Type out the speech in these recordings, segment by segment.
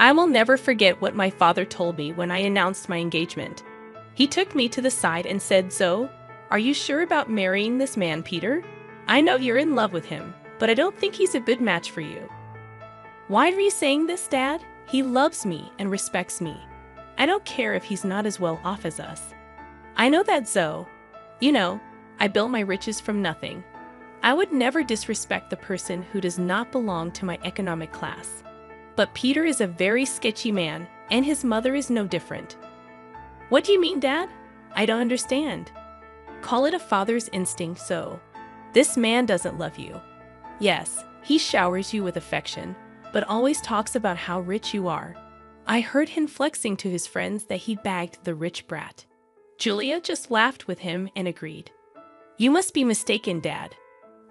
I will never forget what my father told me when I announced my engagement. He took me to the side and said, "Zoe, are you sure about marrying this man, Peter? I know you're in love with him, but I don't think he's a good match for you." "Why are you saying this, Dad? He loves me and respects me. I don't care if he's not as well off as us." "I know that, Zoe. You know, I built my riches from nothing. I would never disrespect the person who does not belong to my economic class. But Peter is a very sketchy man, and his mother is no different." "What do you mean, Dad? I don't understand." "Call it a father's instinct, so. This man doesn't love you. Yes, he showers you with affection, but always talks about how rich you are. I heard him flexing to his friends that he bagged the rich brat." Julia just laughed with him and agreed. "You must be mistaken, Dad.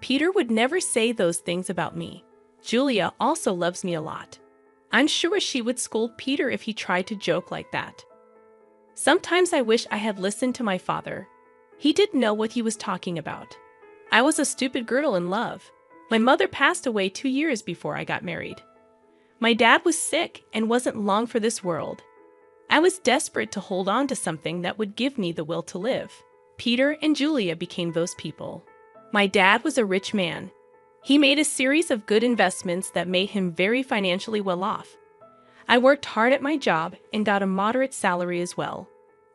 Peter would never say those things about me. Julia also loves me a lot. I'm sure she would scold Peter if he tried to joke like that." Sometimes I wish I had listened to my father. He didn't know what he was talking about. I was a stupid girl in love. My mother passed away 2 years before I got married. My dad was sick and wasn't long for this world. I was desperate to hold on to something that would give me the will to live. Peter and Julia became those people. My dad was a rich man. He made a series of good investments that made him very financially well off. I worked hard at my job and got a moderate salary as well.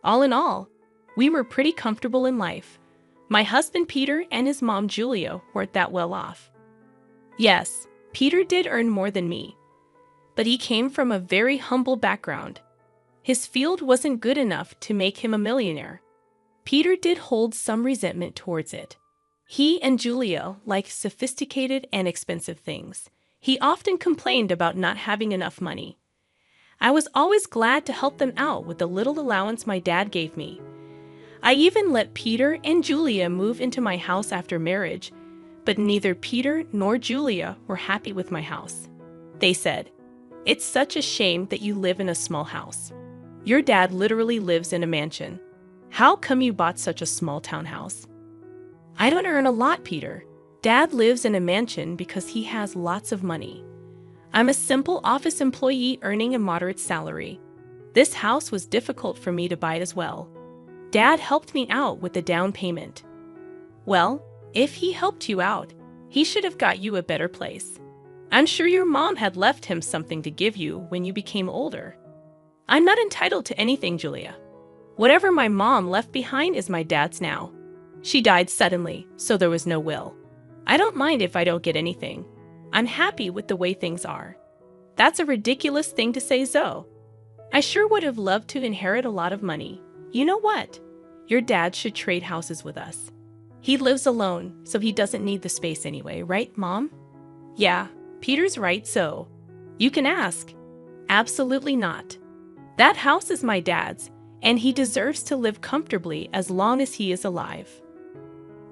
All in all, we were pretty comfortable in life. My husband Peter and his mom Julia weren't that well off. Yes, Peter did earn more than me, but he came from a very humble background. His field wasn't good enough to make him a millionaire. Peter did hold some resentment towards it. He and Julia liked sophisticated and expensive things. He often complained about not having enough money. I was always glad to help them out with the little allowance my dad gave me. I even let Peter and Julia move into my house after marriage, but neither Peter nor Julia were happy with my house. They said, "It's such a shame that you live in a small house. Your dad literally lives in a mansion. How come you bought such a small townhouse?" "I don't earn a lot, Peter. Dad lives in a mansion because he has lots of money. I'm a simple office employee earning a moderate salary. This house was difficult for me to buy as well. Dad helped me out with the down payment." "Well, if he helped you out, he should have got you a better place. I'm sure your mom had left him something to give you when you became older." "I'm not entitled to anything, Julia. Whatever my mom left behind is my dad's now. She died suddenly, so there was no will. I don't mind if I don't get anything. I'm happy with the way things are." "That's a ridiculous thing to say, Zoe. I sure would have loved to inherit a lot of money. You know what? Your dad should trade houses with us. He lives alone, so he doesn't need the space anyway, right, Mom?" "Yeah, Peter's right, Zoe. You can ask." "Absolutely not. That house is my dad's, and he deserves to live comfortably as long as he is alive."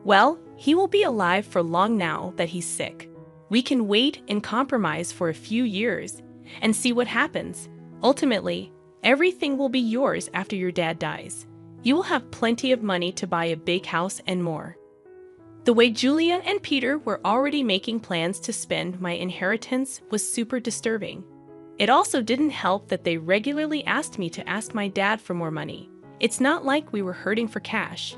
"Well, he will be alive for long now that he's sick. We can wait and compromise for a few years and see what happens. Ultimately, everything will be yours after your dad dies. You will have plenty of money to buy a big house and more." The way Julia and Peter were already making plans to spend my inheritance was super disturbing. It also didn't help that they regularly asked me to ask my dad for more money. It's not like we were hurting for cash.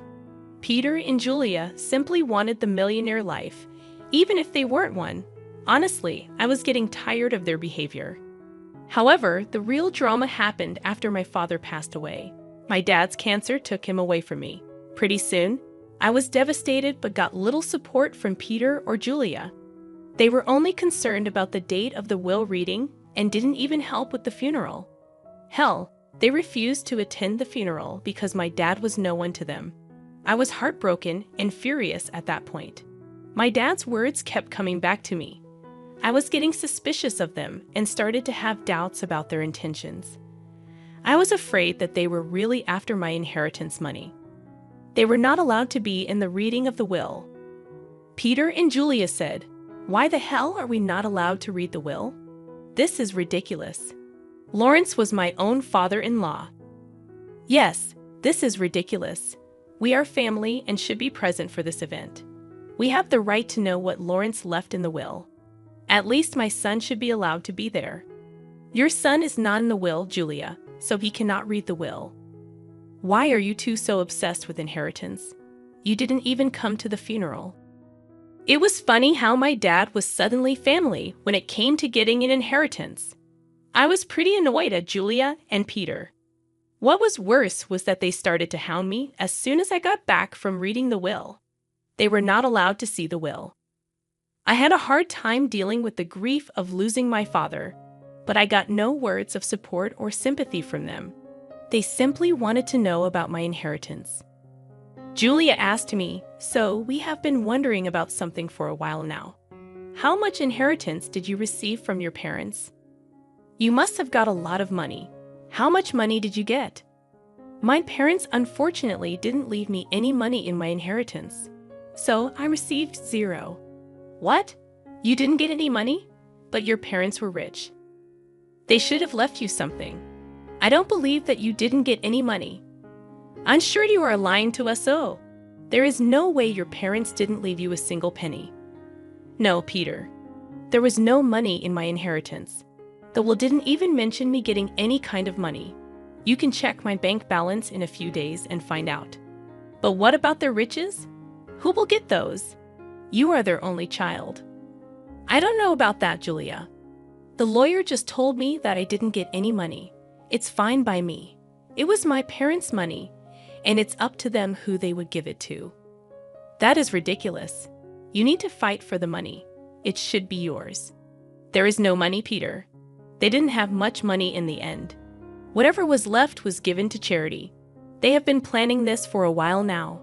Peter and Julia simply wanted the millionaire life, even if they weren't one. Honestly, I was getting tired of their behavior. However, the real drama happened after my father passed away. My dad's cancer took him away from me. Pretty soon, I was devastated but got little support from Peter or Julia. They were only concerned about the date of the will reading and didn't even help with the funeral. Hell, they refused to attend the funeral because my dad was no one to them. I was heartbroken and furious at that point. My dad's words kept coming back to me. I was getting suspicious of them and started to have doubts about their intentions. I was afraid that they were really after my inheritance money. They were not allowed to be in the reading of the will. Peter and Julia said, "Why the hell are we not allowed to read the will? This is ridiculous. Lawrence was my own father-in-law." "Yes, this is ridiculous. We are family and should be present for this event. We have the right to know what Lawrence left in the will. At least my son should be allowed to be there." Your son is not in the will, Julia, so he cannot read the will. Why are you two so obsessed with inheritance? You didn't even come to the funeral. It was funny how my dad was suddenly family when it came to getting an inheritance. I was pretty annoyed at Julia and Peter. What was worse was that they started to hound me as soon as I got back from reading the will. They were not allowed to see the will. I had a hard time dealing with the grief of losing my father, but I got no words of support or sympathy from them. They simply wanted to know about my inheritance. Julia asked me, "So we have been wondering about something for a while now. How much inheritance did you receive from your parents? You must have got a lot of money. How much money did you get?" My parents unfortunately didn't leave me any money in my inheritance, so I received 0. What? You didn't get any money? But your parents were rich. They should have left you something. I don't believe that you didn't get any money. I'm sure you are lying to us. Oh, there is no way your parents didn't leave you a single penny. No, Peter. There was no money in my inheritance. The will didn't even mention me getting any kind of money. You can check my bank balance in a few days and find out. But what about their riches? Who will get those? You are their only child. I don't know about that, Julia. The lawyer just told me that I didn't get any money. It's fine by me. It was my parents' money, and it's up to them who they would give it to. That is ridiculous. You need to fight for the money. It should be yours. There is no money, Peter. They didn't have much money in the end. Whatever was left was given to charity. They have been planning this for a while now.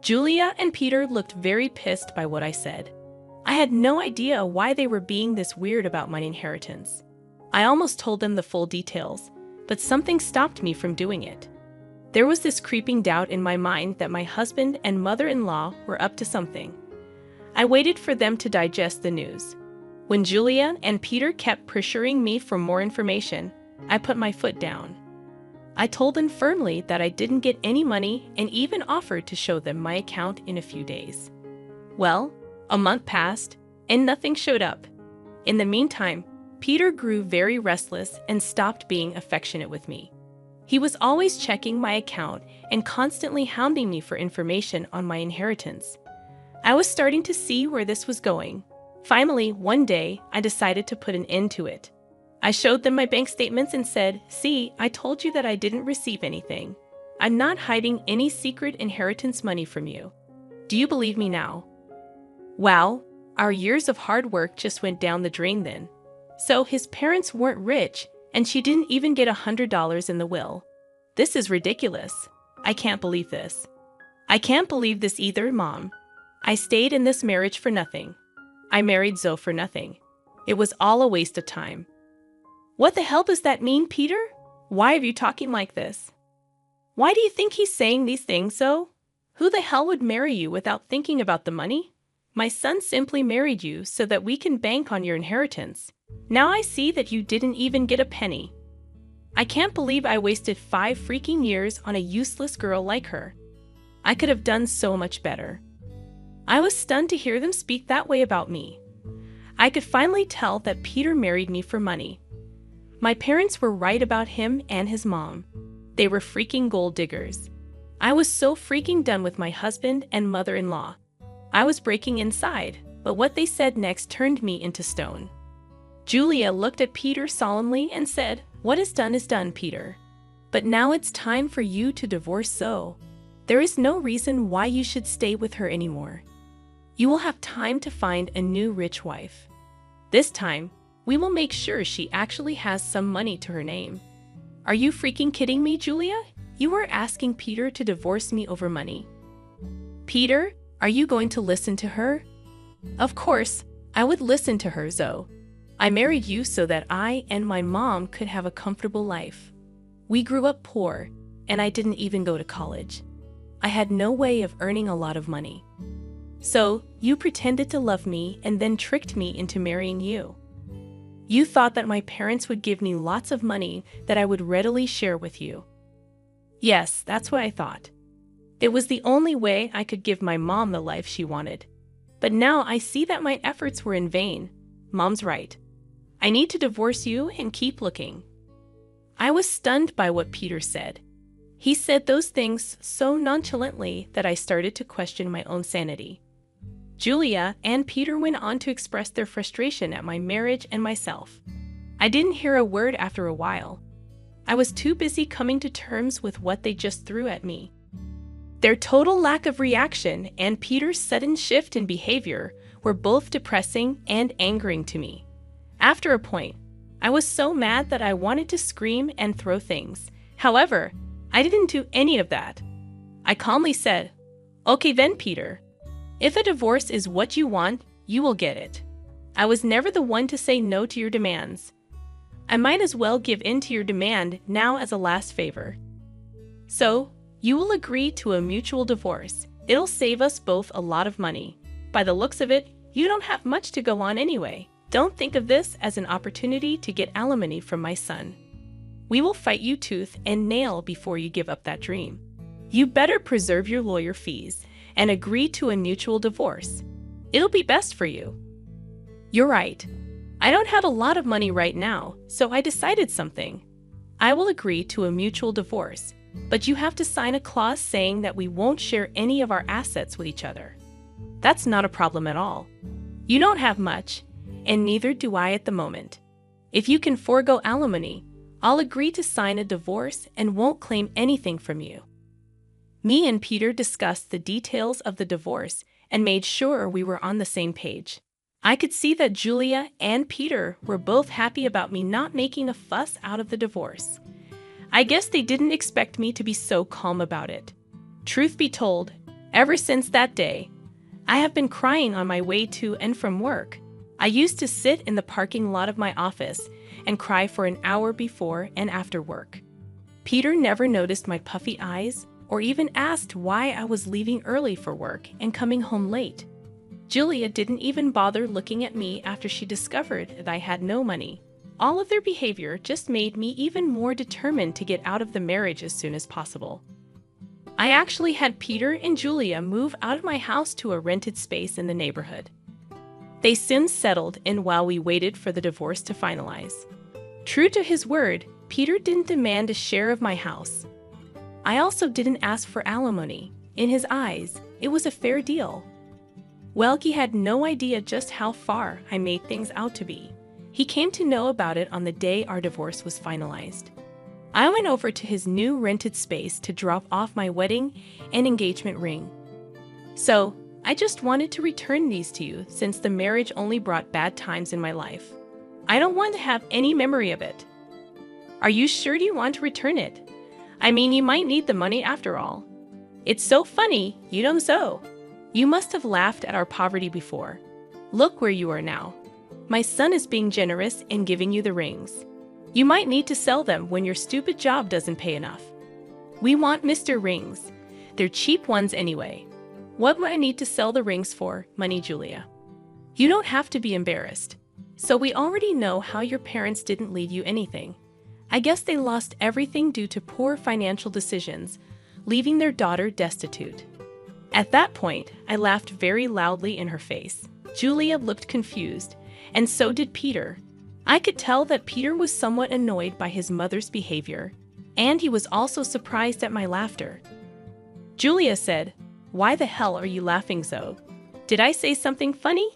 Julia and Peter looked very pissed by what I said. I had no idea why they were being this weird about my inheritance. I almost told them the full details, but something stopped me from doing it. There was this creeping doubt in my mind that my husband and mother-in-law were up to something. I waited for them to digest the news. When Julia and Peter kept pressuring me for more information, I put my foot down. I told them firmly that I didn't get any money and even offered to show them my account in a few days. Well, a month passed and nothing showed up. In the meantime, Peter grew very restless and stopped being affectionate with me. He was always checking my account and constantly hounding me for information on my inheritance. I was starting to see where this was going. Finally, one day, I decided to put an end to it. I showed them my bank statements and said, "See, I told you that I didn't receive anything. I'm not hiding any secret inheritance money from you. Do you believe me now?" Wow, our years of hard work just went down the drain then. So his parents weren't rich, and she didn't even get $100 in the will. This is ridiculous. I can't believe this. I can't believe this either, Mom. I stayed in this marriage for nothing. I married Zoe for nothing. It was all a waste of time. What the hell does that mean, Peter? Why are you talking like this? Why do you think he's saying these things, Zoe? Who the hell would marry you without thinking about the money? My son simply married you so that we can bank on your inheritance. Now I see that you didn't even get a penny. I can't believe I wasted 5 freaking years on a useless girl like her. I could have done so much better. I was stunned to hear them speak that way about me. I could finally tell that Peter married me for money. My parents were right about him and his mom. They were freaking gold diggers. I was so freaking done with my husband and mother-in-law. I was breaking inside, but what they said next turned me into stone. Julia looked at Peter solemnly and said, "What is done, Peter. But now it's time for you to divorce Zoe. There is no reason why you should stay with her anymore. You will have time to find a new rich wife. This time, we will make sure she actually has some money to her name." Are you freaking kidding me, Julia? You are asking Peter to divorce me over money. Peter, are you going to listen to her? Of course, I would listen to her, Zoe. I married you so that I and my mom could have a comfortable life. We grew up poor, and I didn't even go to college. I had no way of earning a lot of money. So, you pretended to love me and then tricked me into marrying you. You thought that my parents would give me lots of money that I would readily share with you. Yes, that's what I thought. It was the only way I could give my mom the life she wanted. But now I see that my efforts were in vain. Mom's right. I need to divorce you and keep looking." I was stunned by what Peter said. He said those things so nonchalantly that I started to question my own sanity. Julia and Peter went on to express their frustration at my marriage and myself. I didn't hear a word after a while. I was too busy coming to terms with what they just threw at me. Their total lack of reaction and Peter's sudden shift in behavior were both depressing and angering to me. After a point, I was so mad that I wanted to scream and throw things. However, I didn't do any of that. I calmly said, "Okay then, Peter. If a divorce is what you want, you will get it. I was never the one to say no to your demands. I might as well give in to your demand now as a last favor. So, you will agree to a mutual divorce. It'll save us both a lot of money. By the looks of it, you don't have much to go on anyway. Don't think of this as an opportunity to get alimony from my son. We will fight you tooth and nail before you give up that dream. You better preserve your lawyer fees and agree to a mutual divorce. It'll be best for you." You're right. I don't have a lot of money right now, so I decided something. I will agree to a mutual divorce, but you have to sign a clause saying that we won't share any of our assets with each other. That's not a problem at all. You don't have much, and neither do I at the moment. If you can forego alimony, I'll agree to sign a divorce and won't claim anything from you. Me and Peter discussed the details of the divorce and made sure we were on the same page. I could see that Julia and Peter were both happy about me not making a fuss out of the divorce. I guess they didn't expect me to be so calm about it. Truth be told, ever since that day, I have been crying on my way to and from work. I used to sit in the parking lot of my office and cry for an hour before and after work. Peter never noticed my puffy eyes or even asked why I was leaving early for work and coming home late. Julia didn't even bother looking at me after she discovered that I had no money. All of their behavior just made me even more determined to get out of the marriage as soon as possible. I actually had Peter and Julia move out of my house to a rented space in the neighborhood. They soon settled in while we waited for the divorce to finalize. True to his word, Peter didn't demand a share of my house. I also didn't ask for alimony. In his eyes, it was a fair deal. Well, he had no idea just how far I made things out to be. He came to know about it on the day our divorce was finalized. I went over to his new rented space to drop off my wedding and engagement ring. So, I just wanted to return these to you since the marriage only brought bad times in my life. I don't want to have any memory of it. Are you sure you want to return it? I mean, you might need the money after all. It's so funny, you know so. You must have laughed at our poverty before. Look where you are now. My son is being generous and giving you the rings. You might need to sell them when your stupid job doesn't pay enough. We want Mr. Rings. They're cheap ones anyway. What would I need to sell the rings for, money, Julia? You don't have to be embarrassed. So we already know how your parents didn't leave you anything. I guess they lost everything due to poor financial decisions, leaving their daughter destitute. At that point, I laughed very loudly in her face. Julia looked confused, and so did Peter. I could tell that Peter was somewhat annoyed by his mother's behavior, and he was also surprised at my laughter. Julia said, "Why the hell are you laughing so? Did I say something funny?"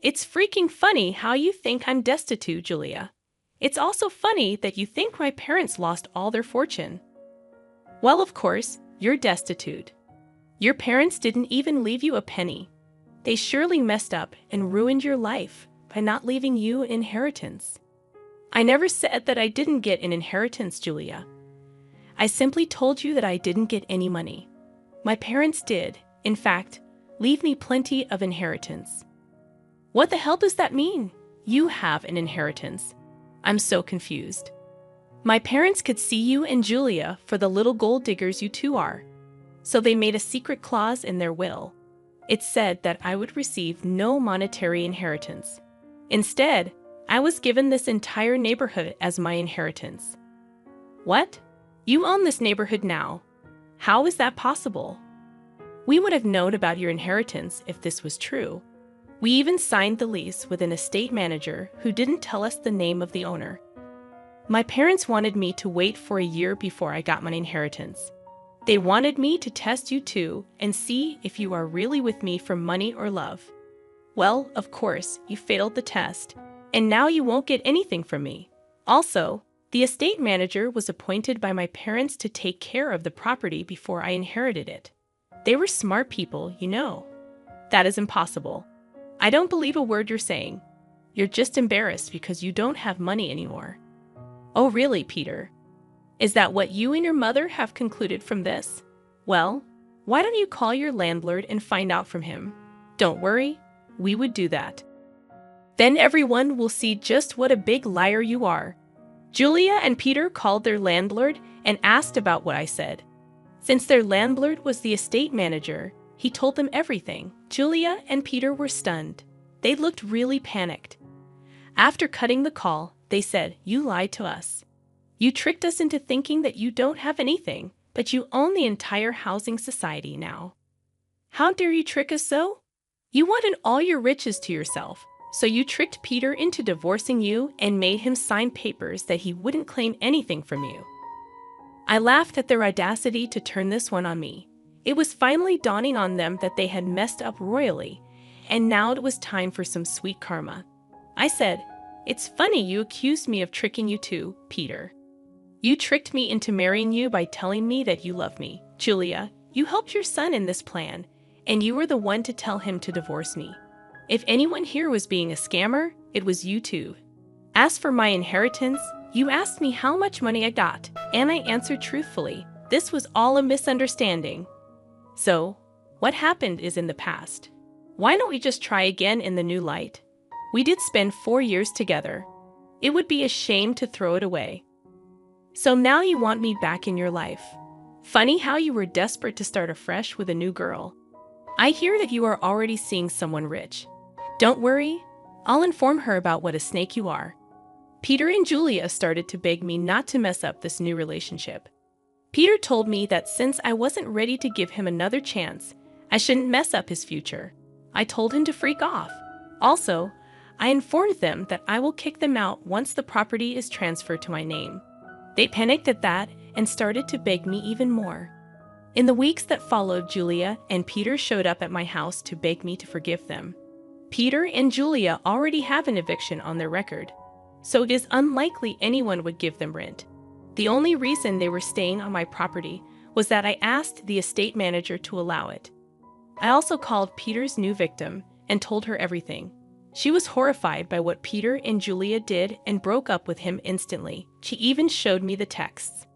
It's freaking funny how you think I'm destitute, Julia. It's also funny that you think my parents lost all their fortune. Well, of course, you're destitute. Your parents didn't even leave you a penny. They surely messed up and ruined your life by not leaving you an inheritance. I never said that I didn't get an inheritance, Julia. I simply told you that I didn't get any money. My parents did, in fact, leave me plenty of inheritance. What the hell does that mean? You have an inheritance. I'm so confused. My parents could see you and Julia for the little gold diggers you two are. So they made a secret clause in their will. It said that I would receive no monetary inheritance. Instead, I was given this entire neighborhood as my inheritance. What? You own this neighborhood now. How is that possible? We would have known about your inheritance if this was true. We even signed the lease with an estate manager who didn't tell us the name of the owner. My parents wanted me to wait for a year before I got my inheritance. They wanted me to test you too and see if you are really with me for money or love. Well, of course, you failed the test, and now you won't get anything from me. Also, the estate manager was appointed by my parents to take care of the property before I inherited it. They were smart people, you know. That is impossible. I don't believe a word you're saying. You're just embarrassed because you don't have money anymore. Oh, really, Peter? Is that what you and your mother have concluded from this? Well, why don't you call your landlord and find out from him? Don't worry, we would do that. Then everyone will see just what a big liar you are. Julia and Peter called their landlord and asked about what I said. Since their landlord was the estate manager, he told them everything. Julia and Peter were stunned. They looked really panicked. After cutting the call, they said, "You lied to us. You tricked us into thinking that you don't have anything, but you own the entire housing society now. How dare you trick us so? You wanted all your riches to yourself, so you tricked Peter into divorcing you and made him sign papers that he wouldn't claim anything from you." I laughed at their audacity to turn this one on me. It was finally dawning on them that they had messed up royally, and now it was time for some sweet karma. I said, "It's funny you accused me of tricking you too, Peter. You tricked me into marrying you by telling me that you love me. Julia, you helped your son in this plan, and you were the one to tell him to divorce me. If anyone here was being a scammer, it was you two. As for my inheritance, you asked me how much money I got, and I answered truthfully. This was all a misunderstanding. So, what happened is in the past. Why don't we just try again in the new light? We did spend 4 years together. It would be a shame to throw it away. So now you want me back in your life. Funny how you were desperate to start afresh with a new girl. I hear that you are already seeing someone rich. Don't worry, I'll inform her about what a snake you are." Peter and Julia started to beg me not to mess up this new relationship. Peter told me that since I wasn't ready to give him another chance, I shouldn't mess up his future. I told him to freak off. Also, I informed them that I will kick them out once the property is transferred to my name. They panicked at that and started to beg me even more. In the weeks that followed, Julia and Peter showed up at my house to beg me to forgive them. Peter and Julia already have an eviction on their record, so it is unlikely anyone would give them rent. The only reason they were staying on my property was that I asked the estate manager to allow it. I also called Peter's new victim and told her everything. She was horrified by what Peter and Julia did and broke up with him instantly. She even showed me the texts.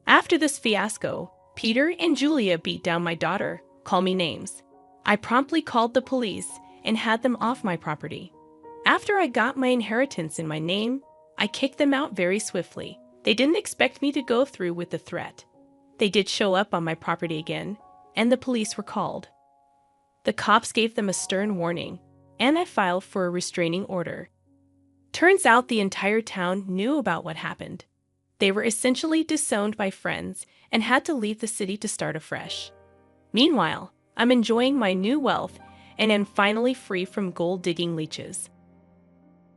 After this fiasco, Peter and Julia beat down my daughter, called me names. I promptly called the police and had them off my property. After I got my inheritance in my name, I kicked them out very swiftly. They didn't expect me to go through with the threat. They did show up on my property again, and the police were called. The cops gave them a stern warning, and I filed for a restraining order. Turns out the entire town knew about what happened. They were essentially disowned by friends and had to leave the city to start afresh. Meanwhile, I'm enjoying my new wealth and am finally free from gold-digging leeches.